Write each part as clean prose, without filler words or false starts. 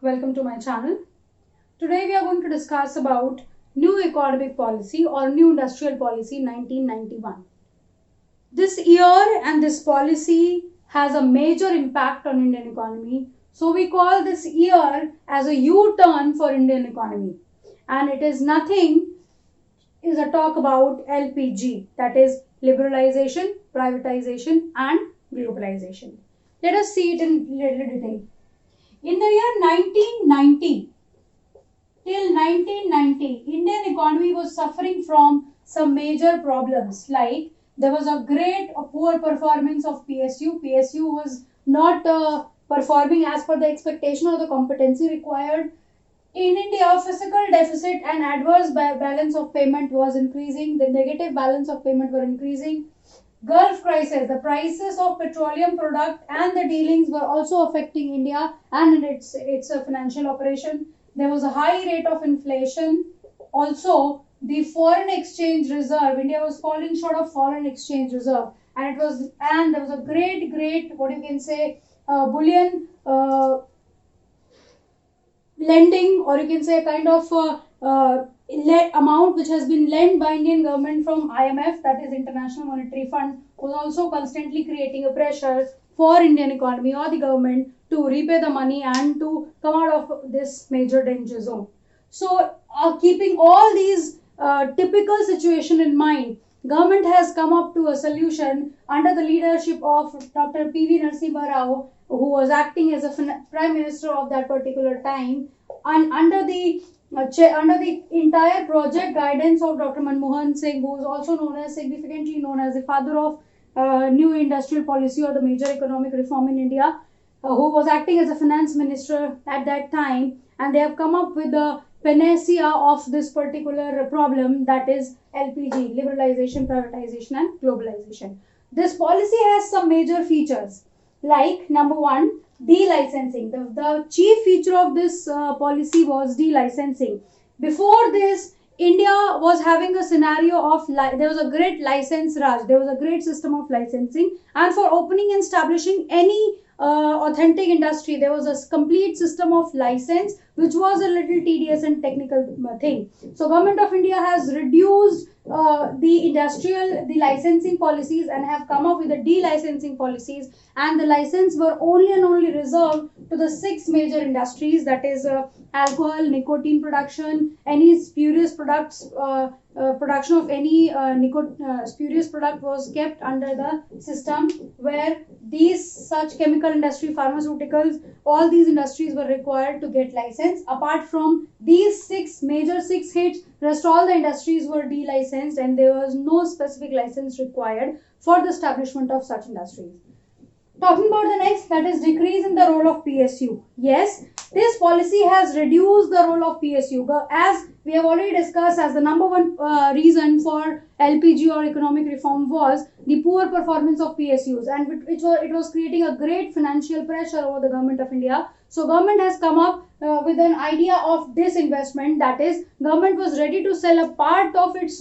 welcome to my channel. Today we are going to discuss about New Economic Policy or New Industrial Policy 1991. This year and this policy has a major impact on Indian economy. So we call this year as a U-turn for Indian economy. And it is a talk about LPG, that is liberalization, privatization and globalization. Let us see it in little detail. In the year 1990, till 1990, Indian economy was suffering from some major problems, like there was a poor performance of PSU. PSU was not performing as per the expectation or the competency required. In India, fiscal deficit and adverse balance of payment was increasing. The negative balance of payment were increasing. Gulf crisis, the prices of petroleum product and the dealings were also affecting India and its financial operation. There was a high rate of inflation. Also, the foreign exchange reserve, India was falling short of foreign exchange reserve, and there was a great bullion lending, or you can say a kind of amount which has been lent by Indian government from IMF, that is International Monetary Fund, was also constantly creating a pressure for Indian economy or the government to repay the money and to come out of this major danger zone. So, keeping all these typical situation in mind, government has come up to a solution under the leadership of Dr. P.V. Narasimha Rao, who was acting as a prime minister of that particular time, and under the entire project guidance of Dr. Manmohan Singh, who is also significantly known as the father of new industrial policy or the major economic reform in India, who was acting as a finance minister at that time, and they have come up with the panacea of this particular problem, that is LPG, liberalization, privatization and globalization. This policy has some major features, like number one, delicensing. The chief feature of this policy was delicensing. Before this, India was having a scenario of there was a great license raj, there was a great system of licensing, and for opening and establishing any authentic industry, there was a complete system of license, which was a little tedious and technical thing. So government of India has reduced the licensing policies and have come up with the delicensing policies, and the license were only and only reserved to the 6 major industries, that is alcohol, nicotine production, any spurious products, production of any spurious product was kept under the system, where such chemical industry, pharmaceuticals, all these industries were required to get license. Apart from these 6 hits, rest all the industries were delicensed, and there was no specific license required for the establishment of such industries. Talking about the next, that is decrease in the role of PSU. Yes, this policy has reduced the role of PSU, as we have already discussed, as the number one reason for LPG or economic reform was the poor performance of PSUs, and it was creating a great financial pressure over the government of India. So government has come up with an idea of disinvestment, that is government was ready to sell a part of its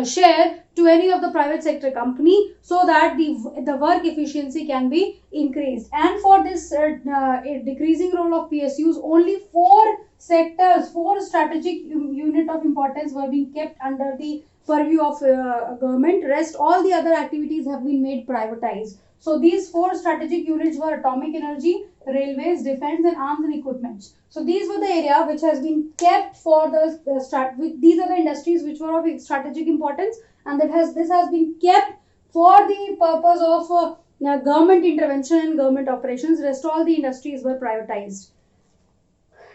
share to any of the private sector company, so that the work efficiency can be increased. And for this decreasing role of PSUs, only 4 strategic unit of importance were being kept under the purview of government. Rest all the other activities have been made privatized. So these 4 strategic units were atomic energy, railways, defense and arms and equipment. So these were the area which has been kept for these are the industries which were of strategic importance, and this has been kept for the purpose of government intervention and government operations. Rest all the industries were privatized.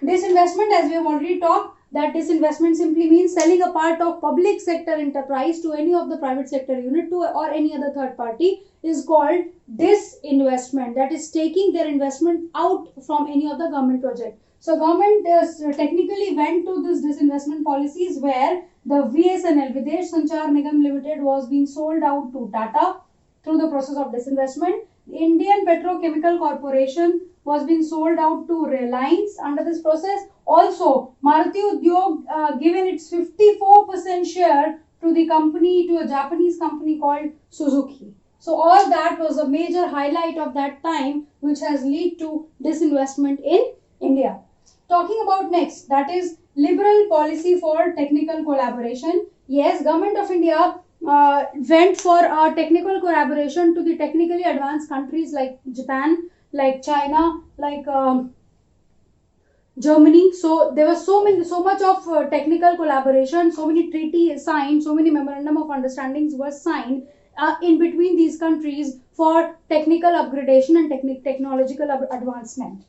Disinvestment, as we have already talked, that disinvestment simply means selling a part of public sector enterprise to any of the private sector unit or any other third party, is called disinvestment. That is taking their investment out from any of the government project. So government technically went to this disinvestment policies, where the VSNL, Videsh Sanchar Nigam Limited, was being sold out to Tata through the process of disinvestment. Indian Petrochemical Corporation was being sold out to Reliance under this process. Also, Maruti Udyog given its 54% share to a Japanese company called Suzuki. So all that was a major highlight of that time, which has led to disinvestment in India. Talking about next, that is liberal policy for technical collaboration. Yes, Government of India went for technical collaboration to the technically advanced countries like Japan, like China, like Germany. So there was so much of technical collaboration, so many treaties signed, so many memorandum of understandings were signed in between these countries for technical upgradation and technological advancement.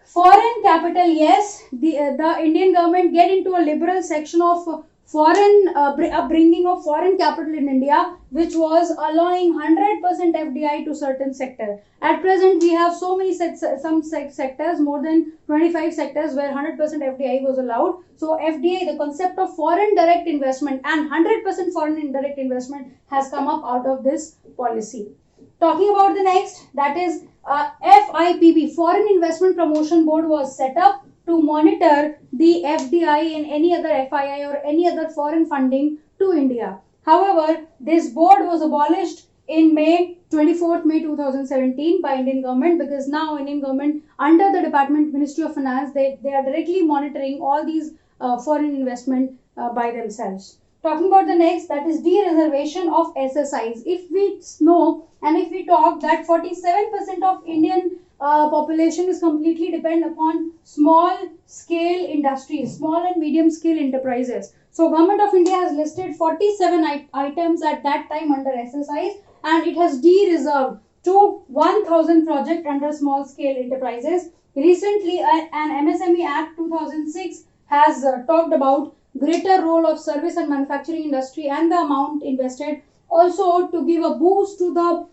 Foreign capital, yes, the Indian government get into a liberal section of foreign upbringing of foreign capital in India, which was allowing 100% FDI to certain sector. At present, we have so many sectors, more than 25 sectors where 100% FDI was allowed. So FDI, the concept of foreign direct investment and 100% foreign indirect investment has come up out of this policy. Talking about the next, that is FIPB, Foreign Investment Promotion Board, was set up to monitor the FDI in any other FII or any other foreign funding to India. However, this board was abolished in May 24th May 2017 by Indian government, because now Indian government under the Department Ministry of Finance, they are directly monitoring all these foreign investment by themselves. Talking about the next, that is de-reservation of SSIs. If we know and if we talk that 47% of Indian population is completely dependent upon small scale industries, small and medium scale enterprises. So Government of India has listed 47 items at that time under SSIs, and it has de-reserved to 1000 project under small scale enterprises. Recently, an MSME Act 2006 has talked about greater role of service and manufacturing industry and the amount invested, also to give a boost to the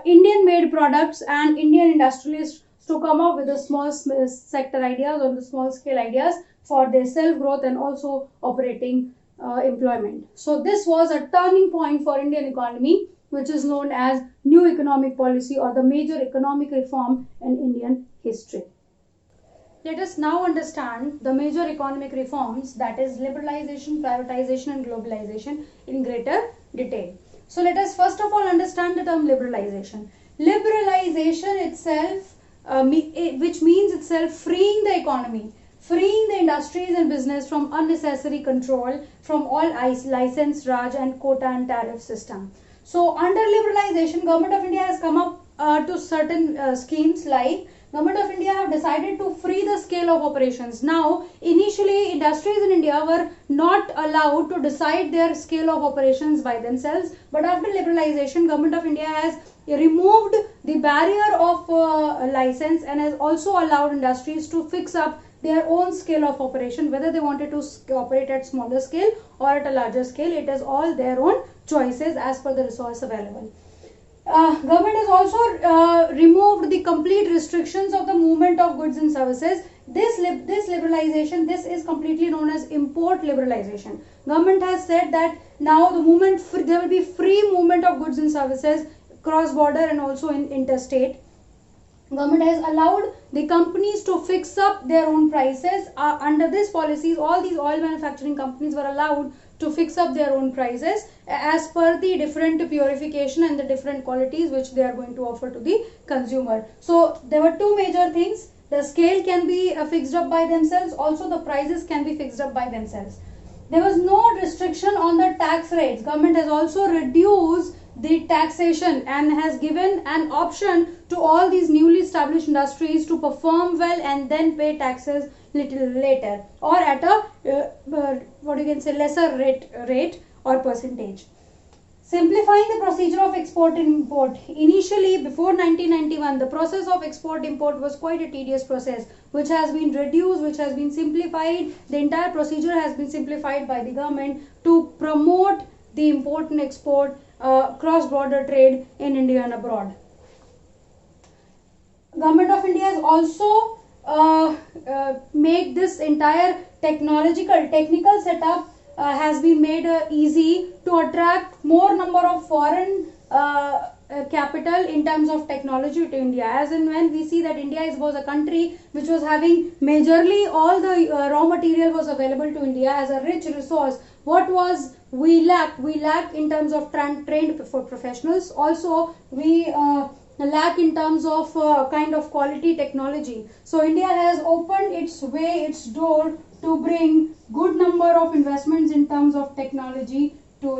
Indian made products and Indian industrialists to come up with the small sector ideas or the small scale ideas for their self growth and also operating employment. So this was a turning point for Indian economy, which is known as new economic policy or the major economic reform in Indian history. Let us now understand the major economic reforms, that is liberalization, privatization and globalization, in greater detail. So let us first of all understand the term liberalization. Liberalization itself, which means itself freeing the economy, freeing the industries and business from unnecessary control from all license, Raj and quota and tariff system. So under liberalization, Government of India has come up to certain schemes like Government of India have decided to free the scale of operations. Now, initially, industries in India were not allowed to decide their scale of operations by themselves. But after liberalization, Government of India has removed the barrier of license and has also allowed industries to fix up their own scale of operation, whether they wanted to operate at smaller scale or at a larger scale. It is all their own choices as per the resource available. Government has also removed the complete restrictions of the movement of goods and services. This liberalization, this is completely known as import liberalization. Government has said that now the movement, there will be free movement of goods and services cross border and also in interstate. Government has allowed the companies to fix up their own prices. Under this policies, all these oil manufacturing companies were allowed to fix up their own prices as per the different purification and the different qualities which they are going to offer to the consumer. So there were two major things. The scale can be fixed up by themselves. Also the prices can be fixed up by themselves. There was no restriction on the tax rates. Government has also reduced the taxation and has given an option to all these newly established industries to perform well and then pay taxes little later or at a what you can say lesser rate or percentage. Simplifying the procedure of export and import. Initially, before 1991, the process of export import was quite a tedious process, which has been reduced, which has been simplified. The entire procedure has been simplified by the government to promote the import and export, cross-border trade in India and abroad. Government of India has also made this entire technical setup has been made easy to attract more number of foreign capital in terms of technology to India. As in when we see that India was a country which was having majorly all the raw material was available to India as a rich resource. What was we lack? We lack in terms of trained professionals. Also, we lack in terms of kind of quality technology. So India has opened its way, its door to bring good number of investments in terms of technology to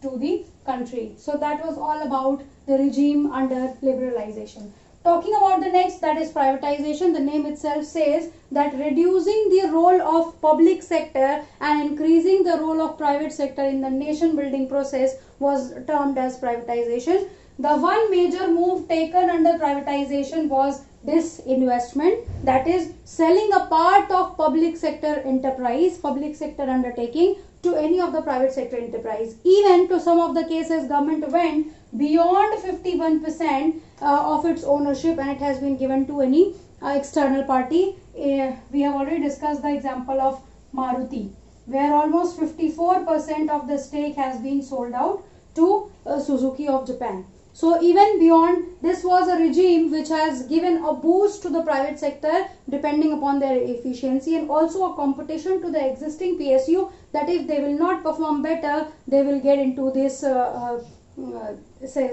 the country. So that was all about the regime under liberalization. Talking about the next, that is privatization. The name itself says that reducing the role of public sector and increasing the role of private sector in the nation building process was termed as privatization. The one major move taken under privatization was disinvestment, that is selling a part of public sector enterprise, public sector undertaking to any of the private sector enterprise. Even to some of the cases, government went beyond 51% of its ownership and it has been given to any external party. We have already discussed the example of Maruti, where almost 54% of the stake has been sold out to Suzuki of Japan. So even beyond, this was a regime which has given a boost to the private sector depending upon their efficiency, and also a competition to the existing PSU, that if they will not perform better, they will get into this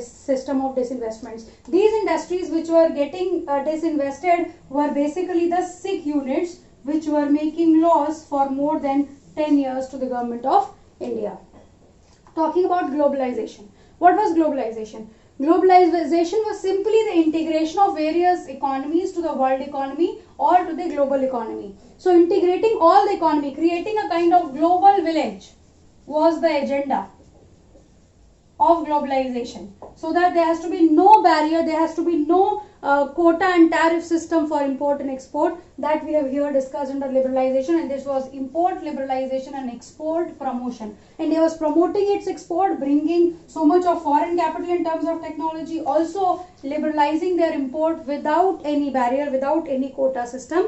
system of disinvestments. These industries which were getting disinvested were basically the SIG units which were making loss for more than 10 years to the government of India. Talking about globalization. What was globalization? Globalization was simply the integration of various economies to the world economy or to the global economy. So integrating all the economy, creating a kind of global village was the agenda of globalization, so that there has to be no barrier, there has to be no quota and tariff system for import and export, that we have here discussed under liberalization. And this was import liberalization and export promotion. India was promoting its export, bringing so much of foreign capital in terms of technology, also liberalizing their import without any barrier, without any quota system.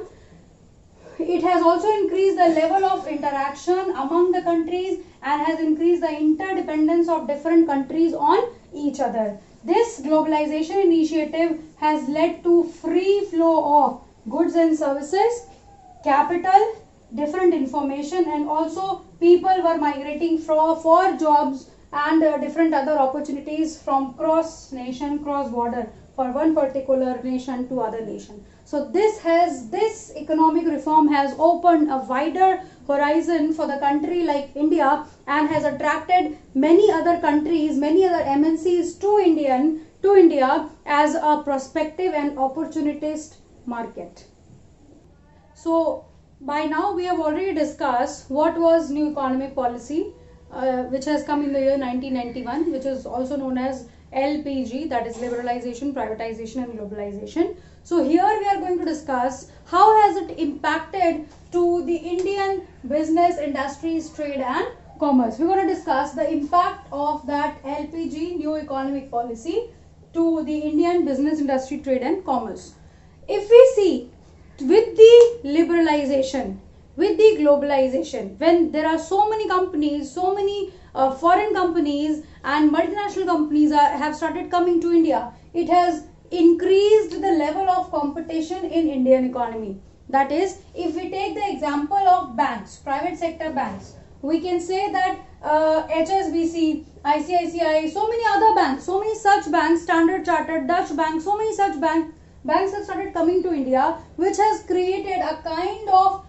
It has also increased the level of interaction among the countries and has increased the interdependence of different countries on each other. This globalization initiative has led to free flow of goods and services, capital, different information, and also people were migrating for jobs and different other opportunities from cross nation, cross border, for one particular nation to other nation. So this economic reform has opened a wider horizon for the country like India and has attracted many other countries, many other MNCs to India as a prospective and opportunist market. So by now we have already discussed what was new economic policy, which has come in the year 1991, which is also known as LPG, that is liberalization, privatization and globalization. So here we are going to discuss how has it impacted to the Indian business, industries, trade and commerce. We're going to discuss the impact of that LPG new economic policy to the Indian business, industry, trade and commerce. If we see with the liberalization, with the globalization, when there are so many companies, so many foreign companies and multinational companies have started coming to India, it has increased the level of competition in Indian economy. That is, if we take the example of banks, private sector banks, we can say that HSBC, ICICI, so many other banks, so many such banks, Standard Chartered, Dutch Bank, so many such banks have started coming to India, which has created a kind of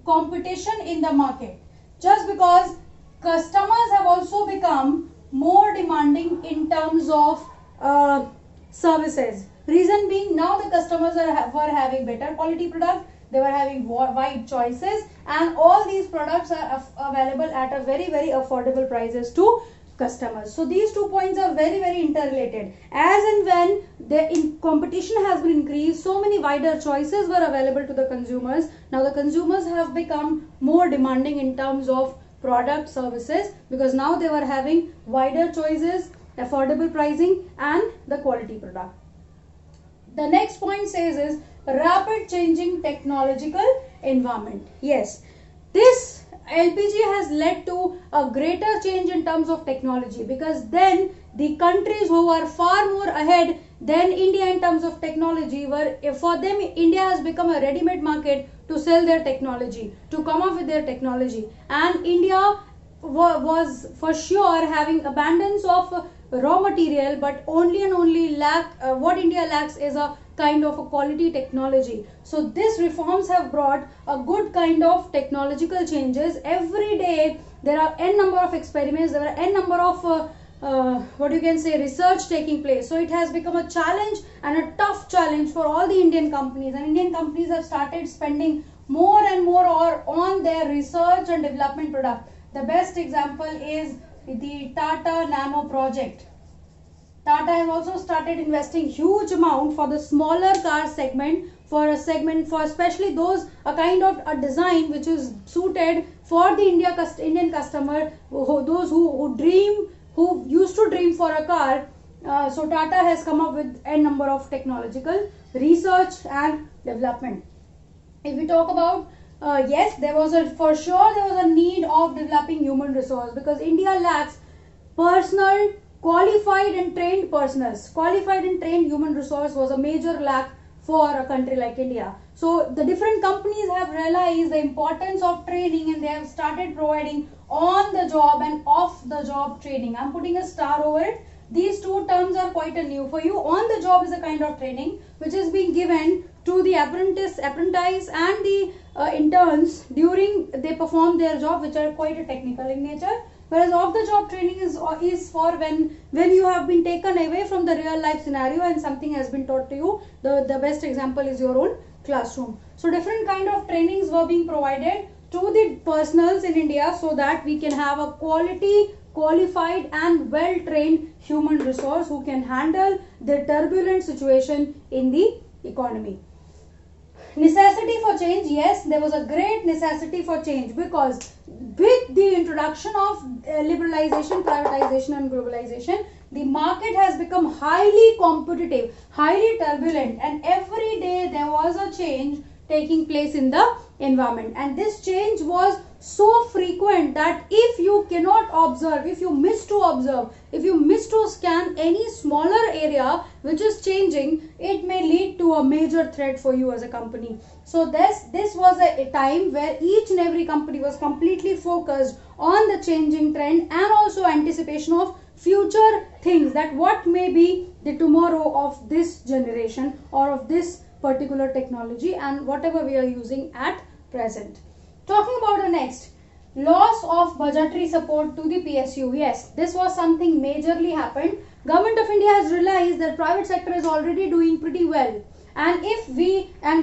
competition in the market, just because customers have also become more demanding in terms of services. Reason being, now the customers were having better quality product, they were having wide choices, and all these products are available at a very affordable prices to customers. So these 2 points are very interrelated. As and when the competition has been increased, so many wider choices were available to the consumers. Now the consumers have become more demanding in terms of product, services, because now they were having wider choices, affordable pricing and the quality product. The next point says is rapid changing technological environment. Yes, this LPG has led to a greater change in terms of technology, because then the countries who are far more ahead than India in terms of technology for them India has become a ready-made market to sell their technology, to come up with their technology, and India was for sure having abundance of raw material, but only and only what India lacks is a kind of a quality technology. So these reforms have brought a good kind of technological changes. Every day there are n number of experiments, there are n number of what you can say research taking place. So it has become a challenge and a tough challenge for all the Indian companies, and Indian companies have started spending more and more on their research and development product. The best example is the Tata Nano project. Tata has also started investing huge amount for the smaller car segment, for especially those a kind of a design which is suited for the Indian customer, those who used to dream for a car. So Tata has come up with a number of technological research and development. If we talk about yes, for sure there was a need of developing human resource, because India lacks personal, qualified and trained personals. Qualified and trained human resource was a major lack for a country like India. So the different companies have realized the importance of training, and they have started providing on the job and off the job training. I'm putting a star over it. These two terms are quite a new for you. On the job is a kind of training which is being given to the apprentice and the interns during they perform their job, which are quite a technical in nature. Whereas off the job training is for when you have been taken away from the real life scenario and something has been taught to you. The best example is your own classroom. So different kind of trainings were being provided to the personals in India, so that we can have a qualified and well trained human resource who can handle the turbulent situation in the economy. Necessity for change, yes, there was a great necessity for change, because with the introduction of liberalization, privatization and globalization, the market has become highly competitive, highly turbulent, and every day there was a change taking place in the environment. And this change was so frequent that if you cannot observe, if you miss to scan any smaller area which is changing, it may lead to a major threat for you as a company. So this was a time where each and every company was completely focused on the changing trend and also anticipation of future things, that what may be the tomorrow of this generation or of this particular technology and whatever we are using at present. Talking about the next, loss of budgetary support to the PSU. Yes, this was something majorly happened. Government of India has realized that private sector is already doing pretty well, and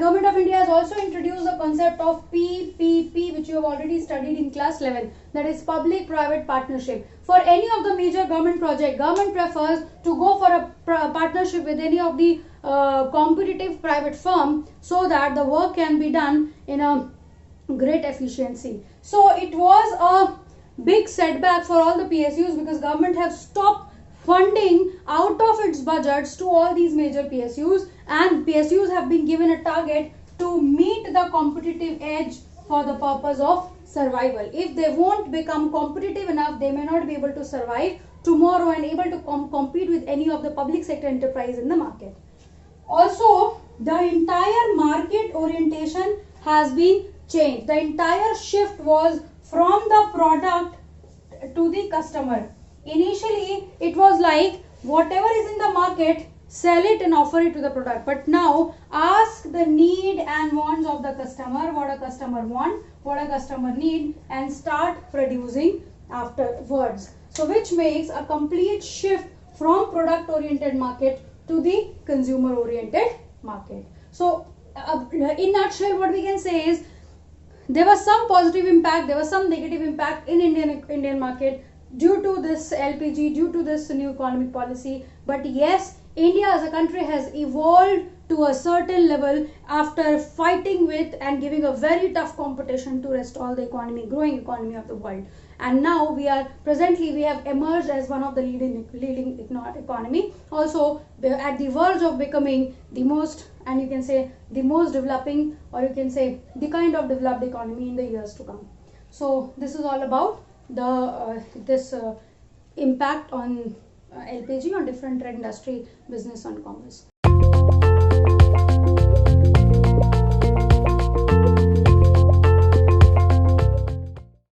Government of India has also introduced the concept of PPP, which you have already studied in class 11, that is public private partnership. For any of the major government project, government prefers to go for a partnership with any of the competitive private firm, so that the work can be done in a great efficiency. So it was a big setback for all the PSUs, because government have stopped funding out of its budgets to all these major PSUs, and PSUs have been given a target to meet the competitive edge for the purpose of survival. If they won't become competitive enough, they may not be able to survive tomorrow and able to compete with any of the public sector enterprise in the market. Also, the entire market orientation has been changed. The entire shift was from the product to the customer. Initially, it was like whatever is in the market, sell it and offer it to the product. But now, ask the need and wants of the customer, what a customer wants, what a customer needs, and start producing afterwards. So, which makes a complete shift from product oriented market to the consumer oriented market. So, in nutshell, what we can say is there was some positive impact, there was some negative impact in Indian market due to this LPG, due to this new economic policy. But yes, India as a country has evolved to a certain level after fighting with and giving a very tough competition to restore the economy, growing economy of the world. And now we have emerged as one of the leading economy, also at the verge of becoming the most, and you can say the most developing, or you can say the kind of developed economy in the years to come. So this is all about the impact on LPG on different industry, business and commerce.